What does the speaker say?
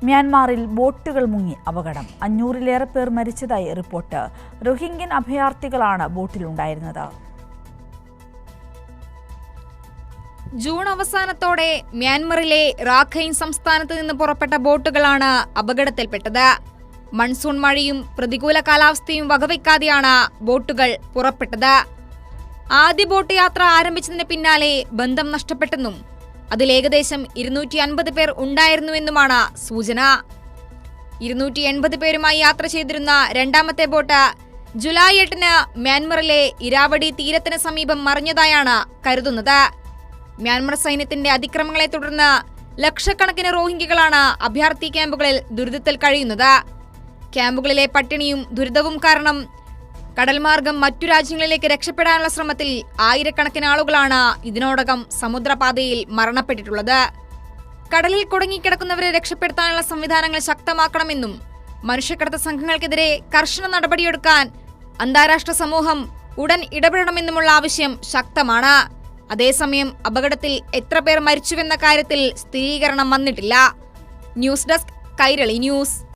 മ്യാൻമാറിൽ ബോട്ടുകൾ മുങ്ങി അപകടം. 500-ലേറെ പേർ മരിച്ചതായി റിപ്പോർട്ട്. റോഹിംഗ്യൻ അഭയാർത്ഥികളാണ് ബോട്ടിലുണ്ടായിരുന്നത്. ജൂൺ അവസാനത്തോടെ മ്യാൻമറിലെ റാഖൈൻ സംസ്ഥാനത്ത് നിന്ന് പുറപ്പെട്ട ബോട്ടുകളാണ് അപകടത്തിൽപ്പെട്ടത്. മൺസൂൺ മഴയും പ്രതികൂല കാലാവസ്ഥയും വകവയ്ക്കാതെയാണ് ബോട്ടുകൾ പുറപ്പെട്ടത്. ആദ്യ ബോട്ട് യാത്ര ആരംഭിച്ചതിന് പിന്നാലെ ബന്ധം നഷ്ടപ്പെട്ടെന്നും അതിൽ ഏകദേശം 250 പേർ ഉണ്ടായിരുന്നുവെന്നുമാണ് സൂചന. 280 പേരുമായി യാത്ര ചെയ്തിരുന്ന രണ്ടാമത്തെ ബോട്ട് ജൂലൈ 8-ന് മ്യാൻമറിലെ ഇരാവടി തീരത്തിന് സമീപം മറിഞ്ഞതായാണ് കരുതുന്നത്. മ്യാൻമർ സൈന്യത്തിന്റെ അതിക്രമങ്ങളെ തുടർന്ന് ലക്ഷക്കണക്കിന് റോഹിംഗ്യകളാണ് അഭയാർത്ഥി ക്യാമ്പുകളിൽ ദുരിതത്തിൽ കഴിയുന്നത്. ക്യാമ്പുകളിലെ പട്ടിണിയും ദുരിതവും കാരണം കടൽമാർഗം മറ്റു രാജ്യങ്ങളിലേക്ക് രക്ഷപ്പെടാനുള്ള ശ്രമത്തിൽ ആയിരക്കണക്കിന് ആളുകളാണ് ഇതിനോടകം സമുദ്രപാതയിൽ മരണപ്പെട്ടിട്ടുള്ളത്. കടലിൽ കുടുങ്ങിക്കിടക്കുന്നവരെ രക്ഷപ്പെടുത്താനുള്ള സംവിധാനങ്ങൾ ശക്തമാക്കണമെന്നും മനുഷ്യക്കടത്ത് സംഘങ്ങൾക്കെതിരെ കർശന നടപടിയെടുക്കാൻ അന്താരാഷ്ട്ര സമൂഹം ഉടൻ ഇടപെടണമെന്നുമുള്ള ആവശ്യം ശക്തമാണ്. അതേസമയം അപകടത്തിൽ എത്ര പേർ മരിച്ചുവെന്ന കാര്യത്തിൽ സ്ഥിരീകരണം വന്നിട്ടില്ല. News desk, Kairali news.